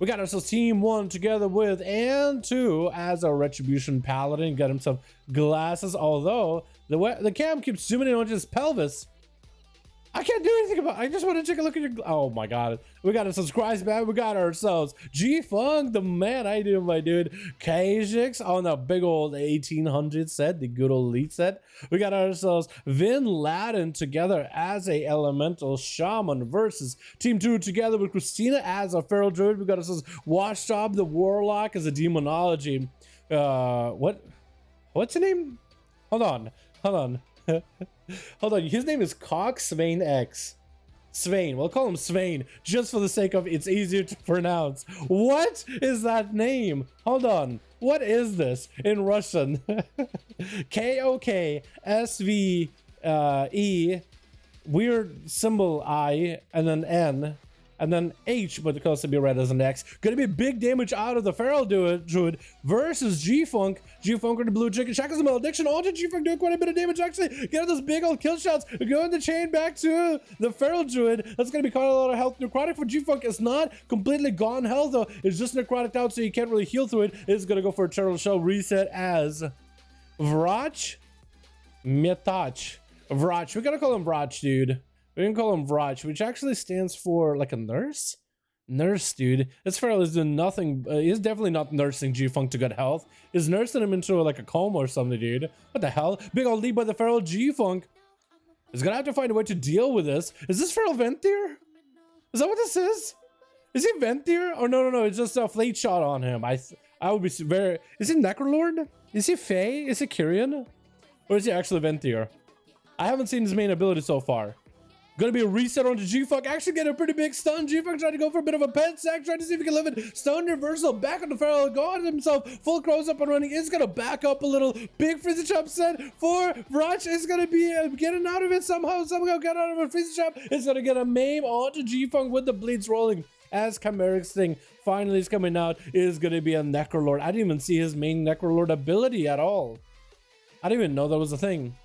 We got ourselves team 1 together with and 2 as our Retribution Paladin. Got himself glasses, although the cam keeps zooming in on his pelvis. I can't do anything about it. I just want to take a look at your... Oh my god. We got ourselves Christman. We got ourselves G-Funk, the man. How you doing, my dude? Kajix on the big old 1800 set, the good old elite set. We got ourselves Vin Laden together as a Elemental Shaman versus Team 2 together with Christina as a Feral Druid. We got ourselves Watchdog, the Warlock as a Demonology. What's his name? Hold on. Hold on, his name is Cox Swain X. Swain, we'll call him Swain just for the sake of it's easier to pronounce. What is that name? Hold on, what is this in Russian? K-O-K-S-V-E, weird symbol I, and then N, and then H, but it could also be read as an X. Gonna be big damage out of the Feral Druid versus G-Funk. G-Funk with the blue chicken. Shackles the Malediction onto G-Funk, doing quite a bit of damage actually. Getting those big old kill shots. Going the chain back to the Feral Druid. That's gonna be quite a lot of health. Necrotic for G-Funk is not completely gone health though. It's just necrotic out, so you can't really heal through it. It's gonna go for a turtle shell reset as Vrach Metach. Vrach. We gotta call him Vrach, dude. We can call him Vrach, which actually stands for like a nurse? Nurse, dude. This Feral is doing nothing. He's definitely not nursing G-Funk to good health. He's nursing him into like a coma or something, dude. What the hell? Big old lead by the Feral. G-Funk is gonna have to find a way to deal with this. Is this Feral Ventier? Is that what this is? Is he Ventier? Or no, it's just a fleet shot on him. I would be very... Is he Necrolord? Is he Fae? Is he Kyrian? Or is he actually Ventier? I haven't seen his main ability so far. Gonna be a reset onto G-Funk. Actually get a pretty big stun. G-Funk trying to go for a bit of a pet sack. Trying to see if he can live it. Stun reversal. Back on the Feral. Got himself. Full crows up and running. Is gonna back up a little. Big freezer chop set for Vrach. Is gonna be getting out of it somehow. Somehow get out of a freezer chop. Is gonna get a maim onto G-Funk with the bleeds rolling. As Chimeric's thing finally is coming out. Is gonna be a Necrolord. I didn't even see his main Necrolord ability at all. I didn't even know that was a thing.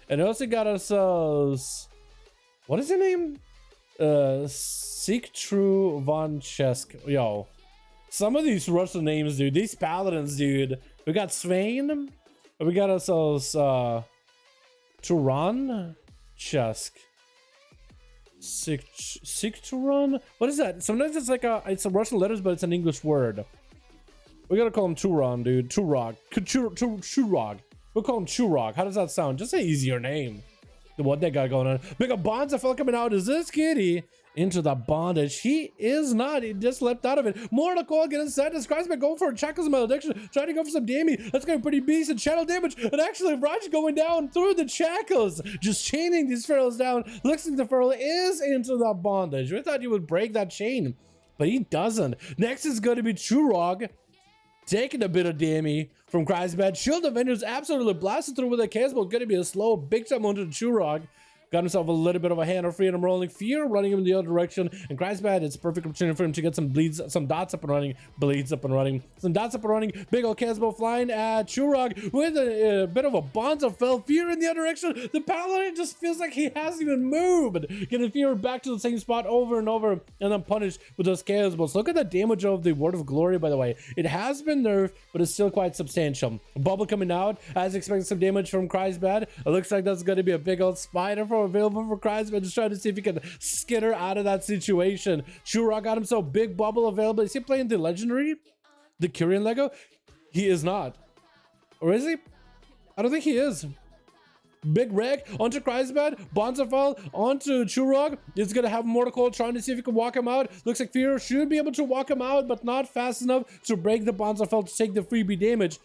And also got ourselves... What is your name? Siktru von Chesk. Yo. Some of these Russian names, dude. These paladins, dude. We got Swain. We got ourselves Turan Chesk. Sikturan? What is that? Sometimes it's like it's a Russian letters, but it's an English word. We gotta call him Turan, dude. Turog. Churog. We'll call him Churog. How does that sound? Just an easier name. What they got going on. Big up Bonza fella coming out. Is this kitty into the bondage? He is not. He just leapt out of it. Mortal Coil getting set. This guy's been going for a Shackles Malediction. Trying to go for some damage. That's going to be pretty decent. Channel damage. And actually, Raj going down through the shackles. Just chaining these Ferals down. Looks like the Feral is into the bondage. We thought he would break that chain, but he doesn't. Next is going to be Churog. Taking a bit of damage from Kreisbad. Shield Avengers absolutely blasted through with a chaos, but gonna be a slow big jump onto the Churog. Got himself a little bit of a hand of freedom rolling. Fear running him in the other direction. And Kreisbad, it's a perfect opportunity for him to get some bleeds, some dots up and running. Bleeds up and running. Some dots up and running. Big old Casbo flying at Churog with a bit of a Bonza fell. Fear in the other direction. The Paladin just feels like he hasn't even moved. Getting Fear back to the same spot over and over. And then punished with those Chaos Bolts. Look at the damage of the Word of Glory, by the way. It has been nerfed, but it's still quite substantial. Bubble coming out. As expected, some damage from Kreisbad. It looks like that's going to be a big old spider available for Kreisbad. Just trying to see if he can skitter out of that situation. Churog got himself big bubble available. Is he playing the legendary? The Kyrian Lego? He is not. Or is he? I don't think he is. Big wreck onto Kreisbad. Bonzafal onto Churog. He's gonna have Mortal Coil trying to see if he can walk him out. Looks like Fear should be able to walk him out, but not fast enough to break the Bonzafal to take the freebie damage.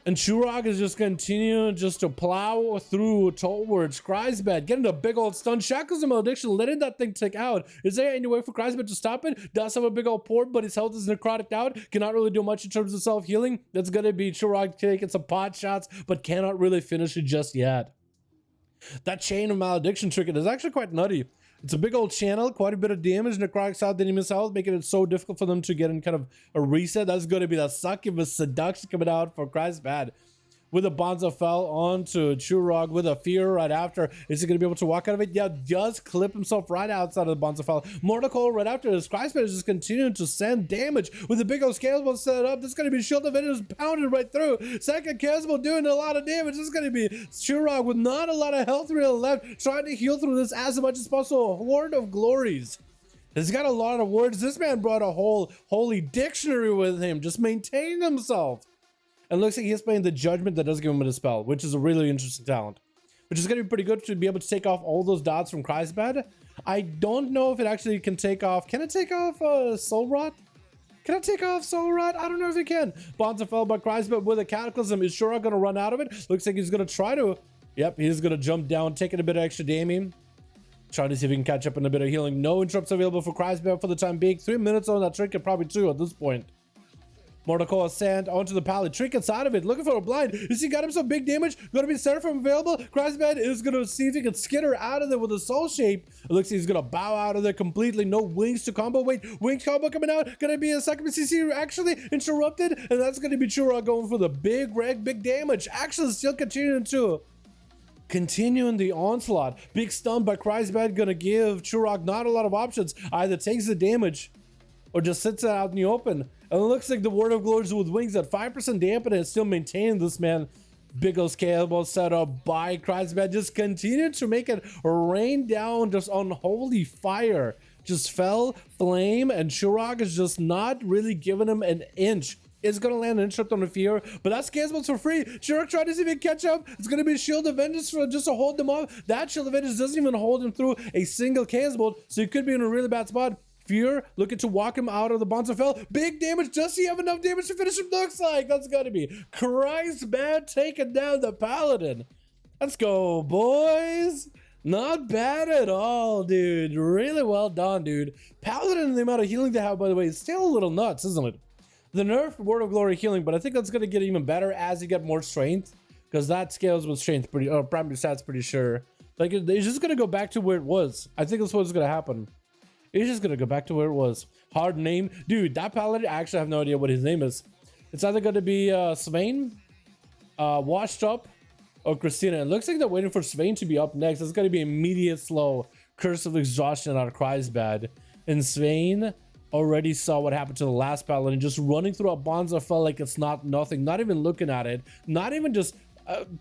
And Churog is just continuing just to plow through towards Kreisbad, getting a big old stun. Shackles and Malediction, letting that thing tick out. Is there any way for Kreisbad to stop it? Does have a big old port, but his health is necrotic out. Cannot really do much in terms of self-healing. That's gonna be Churog taking some pot shots, but cannot really finish it just yet. That chain of malediction trick is actually quite nutty. It's a big old channel, quite a bit of damage. Necrotic's out, didn't miss out, making it so difficult for them to get in kind of a reset. That's going to be the succubus seduction coming out for Kreisbad. with a Bonza fell onto Churog with a fear right after. Is he going to be able to walk out of it? Yeah, does clip himself right outside of the Bonza fell. Mortal right after his Christman is just continuing to send damage with the big old scalable set up. This is going to be Shield of Vengeance pounded right through. Second Casable doing a lot of damage. This is going to be Churog with not a lot of health really left, trying to heal through this as much as possible. Horde of Glories. He's got a lot of words. This man brought a whole holy dictionary with him, just maintaining himself. And looks like he's playing the Judgment that does give him a dispel, which is a really interesting talent. Which is going to be pretty good to be able to take off all those dots from Kreisbad. I don't know if it actually can take off. Can it take off Soul Rot? Can I take off Soul Rot? I don't know if it can. Bonza fell by Kreisbad with a Cataclysm. Is Shura going to run out of it? Looks like he's going to try to. Yep, he's going to jump down, taking a bit of extra damage. Trying to see if he can catch up in a bit of healing. No interrupts available for Kreisbad for the time being. 3 minutes on that trinket, probably 2 at this point. Mortal sand onto the Paladin. Trinkets out of it. Looking for a blind. Is he got him some big damage? Going to be Seraphim available. Kreisbad is going to see if he can skitter out of there with a soul shape. It looks like he's going to bow out of there completely. No wings to combo. Wait, wings combo coming out. Going to be a second CC actually interrupted. And that's going to be Chura going for the big red, big damage. Actually still continuing the onslaught. Big stun by Kreisbad gonna give Churog not a lot of options. Either takes the damage or just sits it out in the open. And it looks like the Word of Glories with wings at 5% dampen and still maintaining this man. Big old scalable setup by Kreisbad. Just continued to make it rain down just unholy fire. Just fell, flame, and Churog is just not really giving him an inch. Is going to land an interrupt on the fear, but that's Casebolt for free. Churog trying to see if he can catch up. It's going to be a Shield of Vengeance for just to hold them off. That Shield of Vengeance doesn't even hold him through a single Casebolt, so he could be in a really bad spot. Fear looking to walk him out of the Bonza fell. Big damage. Does he have enough damage to finish him? Looks like that's got to be Kreisbad taking down the Paladin. Let's go, boys. Not bad at all, dude. Really well done, dude. Paladin, the amount of healing they have, by the way, is still a little nuts, isn't it? The nerf Word of Glory healing, but I think that's going to get even better as you get more strength, because that scales with strength pretty, or primary stats pretty sure. Like, it's just going to go back to where it was. I think that's what's going to happen. It's just going to go back to where it was. Hard name. Dude, that Paladin, I actually have no idea what his name is. It's either going to be Swain, Washed Up, or Christina. It looks like they're waiting for Swain to be up next. It's going to be immediate slow Curse of Exhaustion out of Kreisbad. And Swain already saw what happened to the last Paladin, just running through a Bonza felt like it's not nothing, not even looking at it, not even just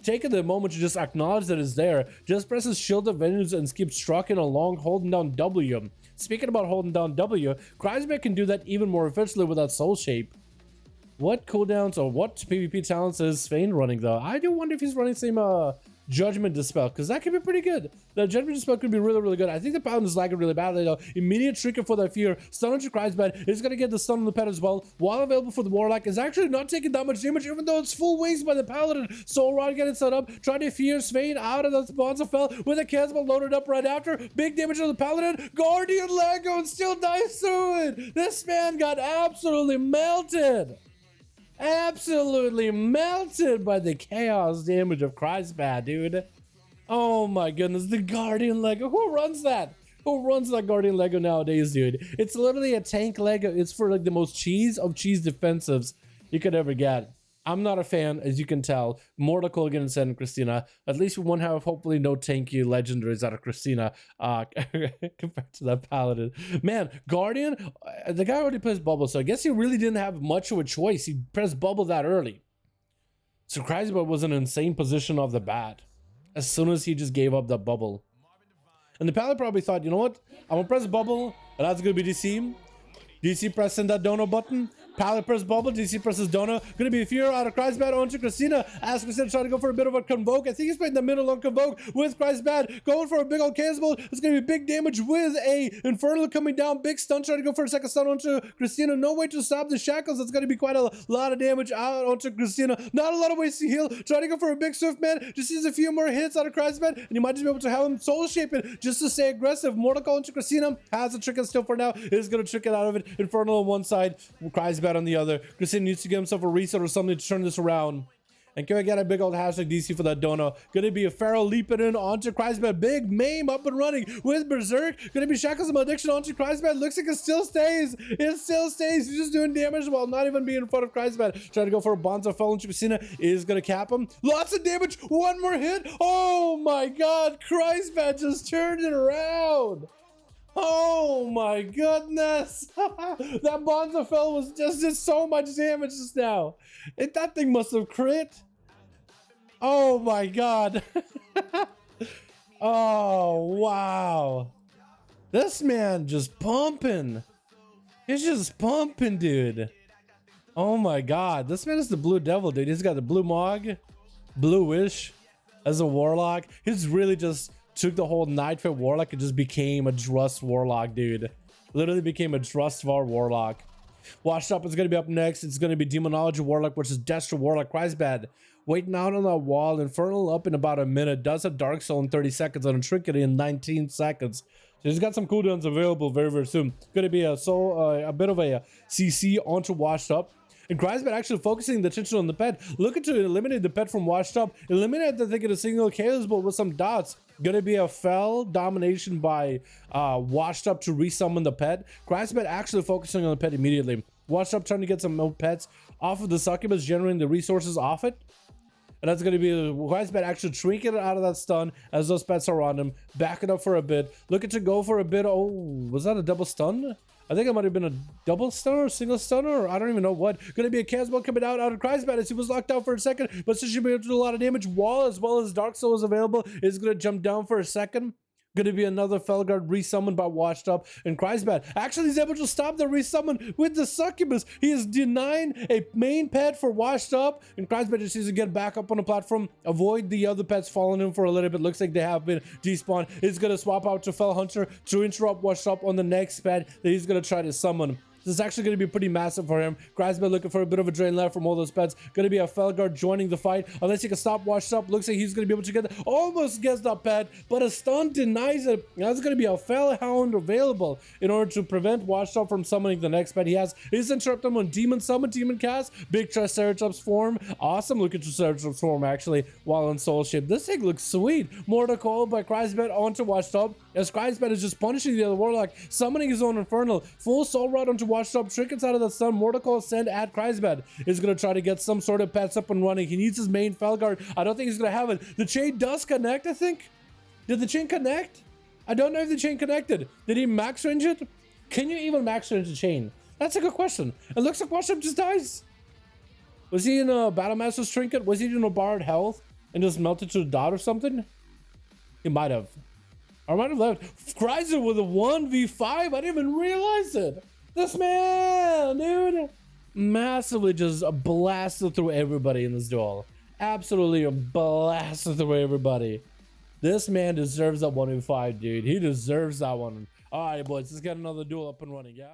taking the moment to just acknowledge that it's there. Just presses Shield of Vengeance and keeps trucking along, holding down W. Speaking about holding down W, Kreisbad can do that even more efficiently with that soul shape. What cooldowns or what PvP talents is Swain running though? I do wonder if he's running the same Judgment Dispel, because that could be pretty good. The Judgment Dispel could be really, really good. I think the Paladin is lagging really badly though. Immediate trinket for that fear. Stun on Kreisbad is going to get the stun on the pet as well. While available for the Warlock, is actually not taking that much damage, even though it's full wings by the Paladin. Soul Rod getting set up, trying to fear Swain out of the Bonza fell with a Castle loaded up right after. Big damage on the Paladin. Guardian Lego and still dies through it. This man got absolutely melted. Absolutely melted by the chaos damage of Kreisbad, dude. Oh my goodness, the Guardian Lego. Who runs that? Who runs that Guardian Lego nowadays, dude? It's literally a tank Lego. It's for like the most cheese of cheese defensives you could ever get. I'm not a fan, as you can tell. Mortal against San Christina. At least we won't have, hopefully, no tanky legendaries out of Christina compared to that Paladin. Man, Guardian, the guy already plays Bubble, so I guess he really didn't have much of a choice. He pressed Bubble that early. So Kreisbad was in an insane position off the bat as soon as he just gave up that Bubble. And the Paladin probably thought, you know what? I'm going to press Bubble, and that's going to be DC. DC pressing that Dono button. Paladin press Bubble, DC presses Dono. Gonna be a fear out of Kreisbad onto Christina. As Christina trying to go for a bit of a Convoke. I think he's playing the middle on Convoke with Kreisbad. Going for a big old Casebolt. It's gonna be big damage with a Infernal coming down. Big stun, trying to go for a second stun onto Christina. No way to stop the shackles. It's gonna be quite a lot of damage out onto Christina. Not a lot of ways to heal. Trying to go for a big Swift Man. Just needs a few more hits out of Kreisbad. And you might just be able to have him soul shape it just to stay aggressive. Mortal onto Christina. Has a trick still for now. Is gonna trick it out of it. Infernal on one side, Kreisbad on the other. Christina needs to give himself a reset or something to turn this around. And can we get a big old hashtag DC for that dono? Gonna be a Pharaoh leaping in onto Kreisbad. Big Mame up and running with Berserk. Gonna be Shackles of Malediction onto Kreisbad. Looks like it still stays. It still stays. He's just doing damage while not even being in front of Kreisbad. Trying to go for a Bonzo Fell into Chupacina. Is gonna cap him. Lots of damage. One more hit. Oh my god. Kreisbad just turned it around. Oh my goodness. That Bonzo Fell was just did so much damage just now. That thing must have crit. Oh my god. Oh wow. This man just pumping. He's just pumping, dude. Oh my god. This man is the Blue Devil, dude. He's got the Blue Mog, Blue Wish as a Warlock. He's really just took the whole Nightfit Warlock and just became a Drust Warlock, dude. Literally became a Drustvar Warlock. Washed Up is going to be up next. It's going to be Demonology Warlock versus Destra Warlock. Kreisbad waiting out on that wall. Infernal up in about a minute. Does have Dark Soul in 30 seconds and a Trinket in 19 seconds. So he's got some cooldowns available very, very soon. Going to be a bit of a CC onto Washed Up. And Kreisbad actually focusing the attention on the pet. Looking to eliminate the pet from Washed Up. Eliminate the thing in a single Chaos Bolt with some dots. Gonna be a fell domination by Washed Up to resummon the pet. Kreisbad actually focusing on the pet immediately. Washed Up trying to get some more pets off of the succubus, generating the resources off it. And that's gonna be Kreisbad actually trinket it out of that stun as those pets are on him. Back it up for a bit. Looking to go for a bit. Oh, was that a double stun? I think it might have been a double stunner or single stunner, or I don't even know what. Gonna be a Casbell coming out of Kreisbad as he was locked out for a second, but still should be able to do a lot of damage. Wall as well as Dark Soul is available. Is gonna jump down for a second. Gonna be another Felguard resummoned by Washed Up, and Kreisbad actually is able to stop the resummon with the succubus. He is denying a main pet for Washed Up, and Kreisbad just needs to get back up on the platform, avoid the other pets falling in for a little bit. Looks like they have been despawned. He's gonna swap out to Fel Hunter to interrupt Washed Up on the next pet that he's gonna try to summon. This is actually going to be pretty massive for him. Kreisbad looking for a bit of a drain left from all those pets. Going to be a Felguard joining the fight. Unless he can stop Washed Up. Looks like he's going to be able to get that. Almost gets that pet, but a stun denies it. Now there's going to be a Fel Hound available in order to prevent Washed Up from summoning the next pet he has. He's interrupting him on Demon Summon, Demon Cast. Big Triceratops form. Awesome looking Triceratops form actually while in Soul Shape. This thing looks sweet. Mortal Coil by Kreisbad onto Washed Up. As Kreisbad is just punishing the other Warlock, summoning his own Infernal. Full Soul Rod onto Washed Up. Trinkets out of the stun. Mortal Coil send at Kreisbad. Is going to try to get some sort of pets up and running. He needs his main Felguard. I don't think he's going to have it. The chain does connect, I think. Did the chain connect? I don't know if the chain connected. Did he max range it? Can you even max range the chain? That's a good question. It looks like Washed Up just dies. Was he in a Battlemaster's Trinket? Was he in a borrowed health and just melted to a dot or something? He might have. I might have left. Kreisbad with a 1v5? I didn't even realize it. This man, dude, massively just blasted through everybody in this duel. Absolutely blasted through everybody. This man deserves that 1v5, dude. He deserves that one. All right, boys, let's get another duel up and running, yeah?